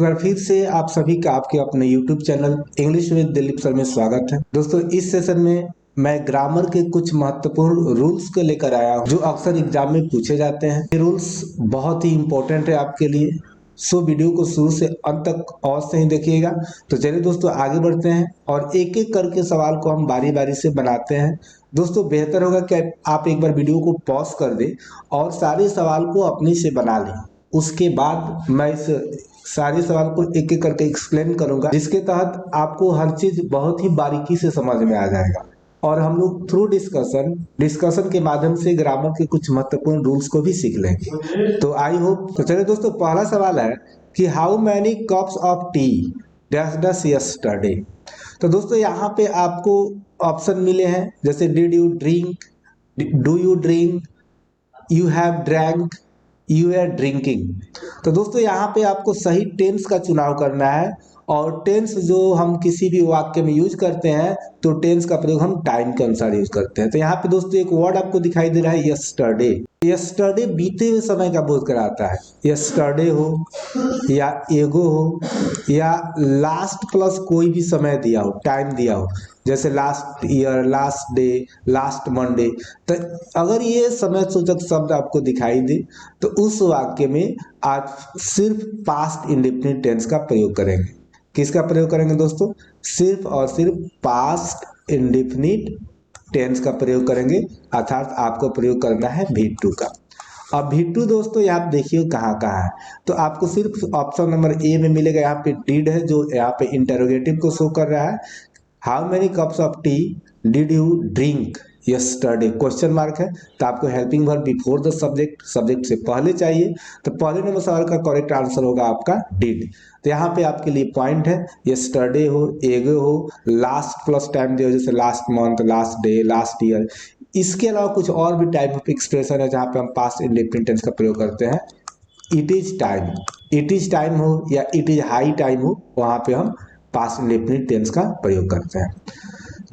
बार फिर से आप सभी का आपके अपने YouTube channel English with Dilip sir में स्वागत है। दोस्तों इस सेशन में मैं ग्रामर के कुछ महत्वपूर्ण रूल्स को लेकर आया हूं जो अक्सर एग्जाम में पूछे जाते हैं। ये रूल्स बहुत ही इंपॉर्टेंट है आपके लिए, सो वीडियो को शुरू से अंत तक और से ही देखिएगा। तो चलिए दोस्तों आगे बढ़ते हैं और एक एक करके सवाल को हम बारी बारी से बनाते हैं। दोस्तों बेहतर होगा कि आप एक बार वीडियो को पॉज कर दें और सारे सवाल को अपने से बना लें। उसके बाद मैं इस सारे सवाल को एक एक करके एक्सप्लेन करूंगा, जिसके तहत आपको हर चीज बहुत ही बारीकी से समझ में आ जाएगा और हम लोग थ्रू डिस्कशन के माध्यम से ग्रामर के कुछ महत्वपूर्ण रूल्स को भी सीख लेंगे। तो आई होप। तो चलिए दोस्तों पहला सवाल है कि how many cups of tea dash dash yesterday. तो दोस्तों यहाँ पे आपको ऑप्शन मिले हैं, जैसे did you drink, do you drink, you have drank, you are drinking. तो दोस्तों यहाँ पे आपको सही टेंस का चुनाव करना है और टेंस जो हम किसी भी वाक्य में यूज करते हैं तो टेंस का प्रयोग हम टाइम के अनुसार यूज करते हैं। तो यहाँ पे दोस्तों एक वर्ड आपको दिखाई दे रहा है यस्टरडे। यस्टरडे बीते हुए समय का बोध कराता है। यस्टरडे हो या एगो हो या लास्ट प्लस कोई भी समय दिया हो, टाइम दिया हो, जैसे last year, last day, last Monday. तो अगर ये समय सूचक शब्द आपको दिखाई दे तो उस वाक्य में आप सिर्फ पास्ट इंडेफिनिट टेंस का प्रयोग करेंगे। किसका प्रयोग करेंगे दोस्तों? सिर्फ और सिर्फ पास्ट इंडेफिनिट टेंस का प्रयोग करेंगे, अर्थात आपको प्रयोग करना है V2 का। अब V2 दोस्तों यहाँ देखिए कहाँ कहाँ है, तो आपको सिर्फ ऑप्शन नंबर ए में मिलेगा। यहाँ पे डिड है जो यहाँ पे इंटेरोगेटिव को शो कर रहा है। How many cups of T did you drink yesterday, question mark है, तो आपको helping verb before the subject, subject से पहले चाहिए। तो पहले नंबर सवाल का करेक्ट आंसर होगा आपका डिड। तो यहाँ पे आपके लिए पॉइंट है, यस्टरडे हो, एगो हो, लास्ट प्लस टाइम दिया जैसे last month, last day, last year. इसके अलावा कुछ और भी टाइप ऑफ एक्सप्रेशन है जहाँ पे हम पास्ट इंडेफिनिट टेंस का प्रयोग करते हैं। It is time, it is time हो या इट इज हाई टाइम हो, वहां पे हम पास्ट इंडेफिनिट टेंस का प्रयोग करते हैं।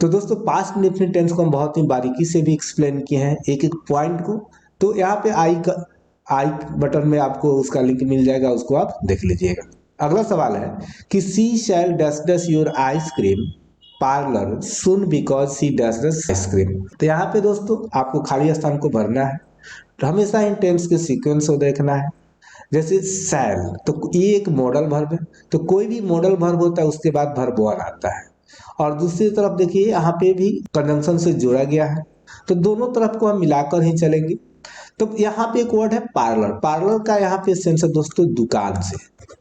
तो दोस्तों पास्ट इंडेफिनिट टेंस को हम बहुत ही बारीकी से भी एक्सप्लेन किए हैं एक एक पॉइंट को। तो यहाँ पे आई बटन में आपको उसका लिंक मिल जाएगा, उसको आप देख लीजिएगा। अगला सवाल है कि she shall dash dash your ice cream parlour soon because she dash dash ice cream. तो यहाँ पे दोस्तों आपको खाली स्थान को भरना है, तो हमेशा इन टेंस के सीक्वेंस को देखना है। जैसे शैल, तो ये एक मॉडल वर्ब है, तो कोई भी मॉडल वर्ब होता है उसके बाद वर्ब वन आता है। और दूसरी तरफ देखिए यहाँ पे भी कंजंक्शन से जोड़ा गया है, तो दोनों तरफ को हम मिलाकर ही चलेंगे। तो यहाँ पे एक वर्ड है पार्लर, पार्लर का यहाँ पे सेंस है दोस्तों दुकान से,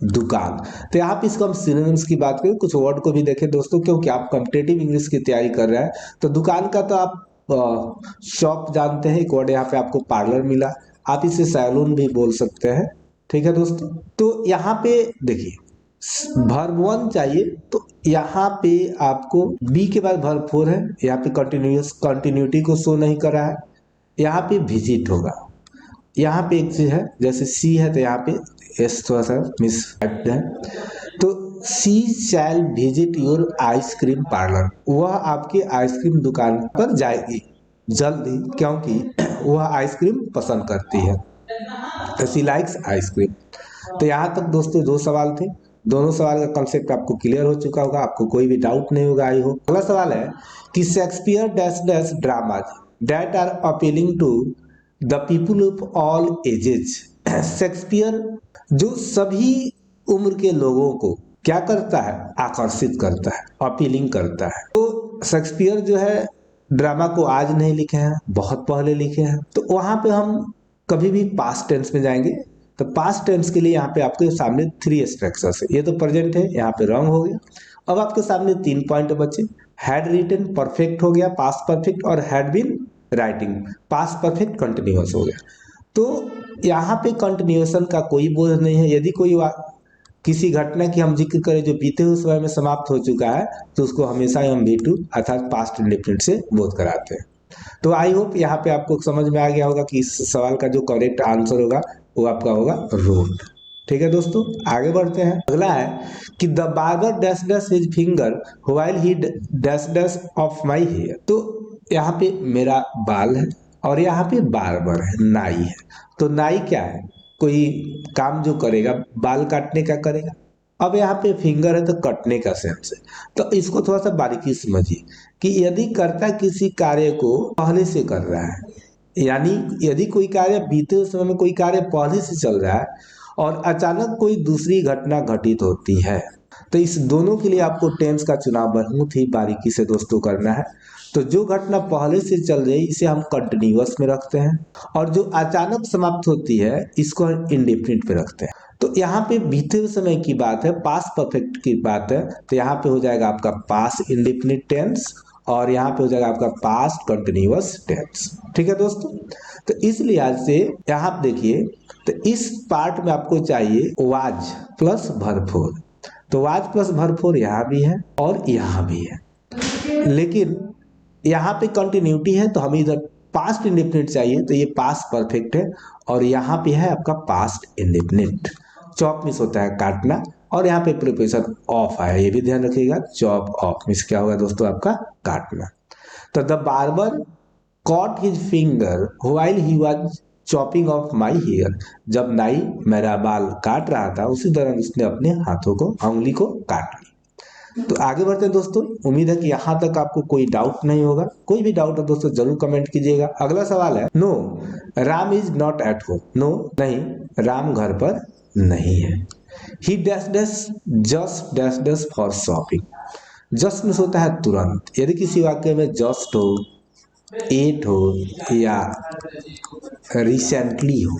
दुकान। तो यहाँ पे इसको हम सिनोनिम्स की बात करें, कुछ वर्ड को भी देखें दोस्तों, क्योंकि आप कॉम्पिटिटिव इंग्लिश की तैयारी कर रहे हैं। तो दुकान का तो आप शॉप जानते हैं, एक वर्ड यहाँ पे आपको पार्लर मिला, आप इसे सैलून भी बोल सकते हैं। ठीक है दोस्तों, तो यहाँ पे देखिए वर्ब वन चाहिए, तो यहाँ पे आपको बी के बाद वर्ब फोर है, यहाँ पे कंटिन्यूटी को शो नहीं कर रहा है, यहाँ पे विजिट होगा। यहाँ पे एक चीज है, जैसे सी है तो यहाँ पे एस थोड़ा सा मिस है, तो सी शैल विजिट योर आइसक्रीम पार्लर, वह आपकी आइसक्रीम दुकान पर जाएगी जल्दी, क्योंकि वह आइसक्रीम पसंद करती है, तो सी लाइक्स आइसक्रीम। तो यहाँ तक दोस्तों दो सवाल थे, दोनों सवाल का कंसेप्ट आपको क्लियर हो चुका होगा, आपको कोई भी डाउट नहीं होगा आई होप। अगला सवाल है कि Shakespeare dash dash dramas that are appealing to the people of all ages. Shakespeare जो सभी उम्र के लोगों को क्या करता है? आकर्षित करता है, अपीलिंग करता है। तो शेक्सपियर जो है ड्रामा को आज नहीं लिखे हैं, बहुत पहले लिखे हैं। तो वहां पे हम कभी भी पास्ट टेंस में जाएंगे, तो पास्ट टेंस के लिए यहाँ पे आपके सामने थ्री स्ट्रक्चर्स है। ये तो प्रेजेंट है, यहाँ पे रॉन्ग हो गया। अब आपके सामने तीन पॉइंट बचे, हैड रिटन परफेक्ट हो गया पास्ट परफेक्ट, और had been writing past perfect continuous हो गया। तो यहाँ पे कंटिन्यूएशन का कोई बोझ नहीं है। यदि कोई किसी घटना की हम जिक्र करें जो बीते हुए समय में समाप्त हो चुका है, तो उसको हमेशा ही हम V2 अर्थात पास्ट इंडेफिनिट से बोध कराते हैं। तो आई होप यहाँ पे आपको समझ में आ गया होगा कि इस सवाल का जो करेक्ट आंसर होगा वो आपका होगा रोड। ठीक है दोस्तों, आगे बढ़ते हैं। अगला है कि the barber dash dash his finger while he dash dash off my hair. तो यहाँ पे मेरा बाल है और यहाँ पे बार्बर है, नाई है। तो नाई क्या है? कोई काम जो करेगा बाल काटने का करेगा, अब यहाँ पे फिंगर है तो कटने का सेंस है। तो इसको थोड़ा सा बारीकी समझिए कि यदि कर्ता किसी कार्य को पहले से कर रहा है, यानी यदि कोई कार्य बीते हुए समय में कोई कार्य पहले से चल रहा है और अचानक कोई दूसरी घटना घटित होती है, तो इस दोनों के लिए आपको टेंस का चुनाव बहुत ही बारीकी से दोस्तों करना है। तो जो घटना पहले से चल रही है इसे हम कंटिन्यूअस में रखते हैं, और जो अचानक समाप्त होती है इसको हम इंडेफिनिट पे रखते हैं। तो यहाँ पे बीते हुए समय की बात है, पास्ट परफेक्ट की बात है, तो यहाँ पे हो जाएगा आपका पास्ट इंडेफिनिट टेंस और यहाँ पे हो जाएगा आपका पास्ट कंटिन्यूअस टेंस। ठीक है दोस्तों, तो इस लिहाज से यहाँ पे देखिए, तो इस पार्ट में आपको चाहिए वाज प्लस भरपूर। तो वाज प्लस भरपूर यहाँ भी है और यहाँ भी है, लेकिन यहाँ पे कंटिन्यूटी है तो हमें इधर पास्ट इंडेफिनिट चाहिए, तो ये पास्ट परफेक्ट है और यहाँ पे है आपका पास्ट इंडेफिनिट। चॉप मिस होता है काटना, और यहाँ पे प्रीपोजिशन ऑफ है, ये भी ध्यान रखिएगा, चॉप ऑफ मिस क्या होगा दोस्तों आपका काटना। तो the barber caught his finger while he was chopping off my hair. जब नाई मेरा बाल काट रहा था उसी दौरान उसने अपने हाथों को, उंगली को काट ली। तो आगे बढ़ते हैं दोस्तों, उम्मीद है कि यहाँ तक आपको कोई डाउट नहीं होगा। कोई भी डाउट है दोस्तों जरूर कमेंट कीजिएगा। अगला सवाल है, no Ram is not at home. No नहीं, राम घर पर नहीं है। He dash dash just dash dash for shopping. Just में होता है तुरंत, यदि किसी वाक्य में जस्ट हो, एट हो, या रिसेंटली हो,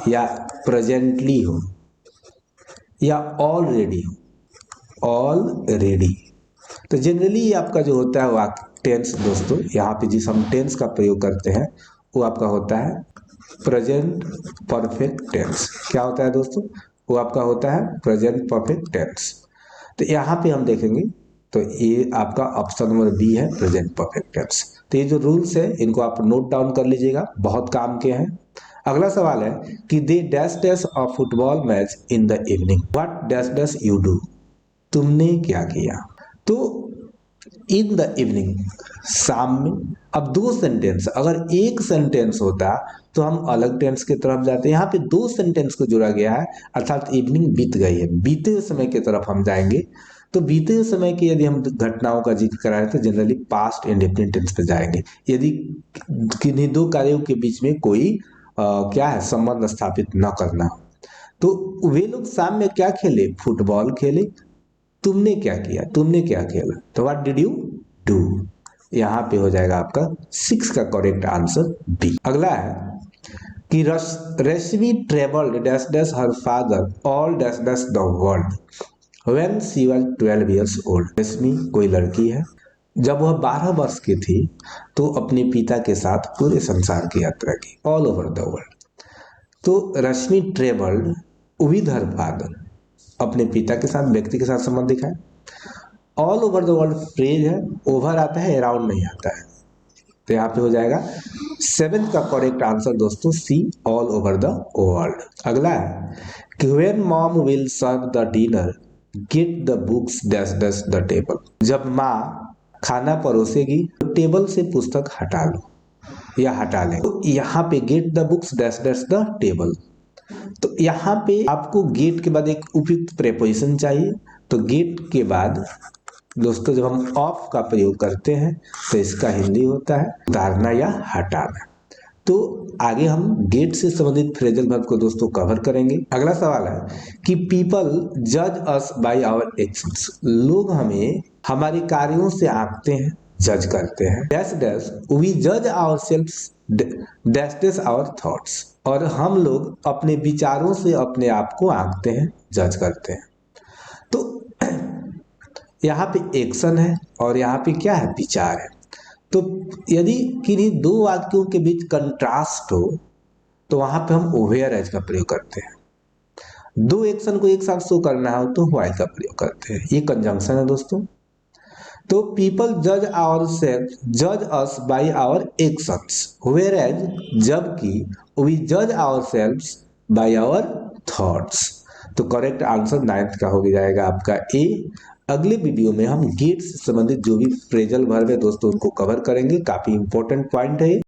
या प्रेजेंटली हो, या ऑलरेडी हो, ऑलरेडी, तो जनरली आपका जो होता है वाक्य टेंस दोस्तों, यहाँ पे जिस हम टेंस का प्रयोग करते हैं वो आपका होता है प्रेजेंट परफेक्ट टेंस। क्या होता है दोस्तों, वो आपका होता है प्रेजेंट परफेक्ट टेंस। तो यहाँ पे हम देखेंगे तो ये आपका ऑप्शन नंबर बी है, प्रेजेंट परफेक्ट टेंस। तो ये जो रूल्स है इनको आप नोट डाउन कर लीजिएगा, बहुत काम के हैं। अगला सवाल है कि they dash dash a football match in the evening, what dash dash you do. तुमने क्या किया। तो इन द इवनिंग, शाम में। अब दो सेंटेंस, अगर एक सेंटेंस होता तो हम अलग टेंस की तरफ जाते, यहाँ पे दो सेंटेंस को जोड़ा गया है, अर्थात इवनिंग बीत गई है, बीते हुए समय की तरफ हम जाएंगे। तो बीते हुए समय की यदि हम घटनाओं का जिक्र कराएं तो जनरली पास्ट इंडेफिनिट टेंस पे जाएंगे, यदि किन्हीं दो कार्यों के बीच में कोई क्या है संबंध स्थापित न करना। तो वे लोग शाम में क्या खेले, फुटबॉल खेले। तुमने क्या किया, तुमने क्या खेला, तो व्हाट डिड यू डू। यहाँ पे हो जाएगा आपका 6 का करेक्ट आंसर बी। अगला है कि Rashmi travelled dash dash her father all dash dash the world when she was 12 years old। Rashmi कोई लड़की है, जब वह 12 वर्ष की थी तो अपने पिता के साथ पूरे संसार की यात्रा की, ऑल ओवर द वर्ल्ड। तो रश्मि ट्रेवल्ड विद हर फादर, अपने पिता के साथ, व्यक्ति के साथ संबंध दिखाए। All over the world phrase है, ओवर आता है, अराउंड नहीं आता है। तो यहाँ पे हो जाएगा 7 का करेक्ट आंसर दोस्तों C, all over the world. अगला है कि when mom will serve the dinner get the books dash dash the table. जब माँ खाना परोसेगी तो टेबल से पुस्तक हटा लो या हटा ले। तो यहाँ पे gate the books dash dash the table, तो यहाँ पे आपको गेट के बाद एक उपयुक्त प्रेपोजिशन चाहिए। तो गेट के बाद दोस्तों जब हम ऑफ का प्रयोग करते हैं तो इसका हिंदी होता है उतारना या हटाना। तो आगे हम गेट से संबंधित फ्रेजल वर्ब को दोस्तों कवर करेंगे। अगला सवाल है कि पीपल जज अस बाय आवर एक्शंस। लोग हमें हमारे कार्यों से आंकते हैं, जज करते हैं। डैश डैश वी जज our selfs dash dash our thoughts. और हम लोग अपने विचारों से अपने आप को आंकते हैं, जज करते हैं। तो यहाँ पे एक्शन है और यहाँ पे क्या है, विचार है। तो यदि किन्हीं दो वाक्यों के बीच कंट्रास्ट हो तो वहां पे हम वेयर एज का प्रयोग करते हैं। दो एक्शन को एक साथ शो करना हो तो व्हाइल का प्रयोग करते हैं। ये कंजंक्शन है दोस्तों। तो पीपल जज आवर सेल्फ जज अस by our actions, where as जबकि वी जज our self by our thoughts. तो करेक्ट आंसर 9th का हो जाएगा आपका ए। अगले वीडियो में हम गेट से संबंधित जो भी फ्रेजल वर्ब है दोस्तों उनको कवर करेंगे, काफी इंपॉर्टेंट पॉइंट है।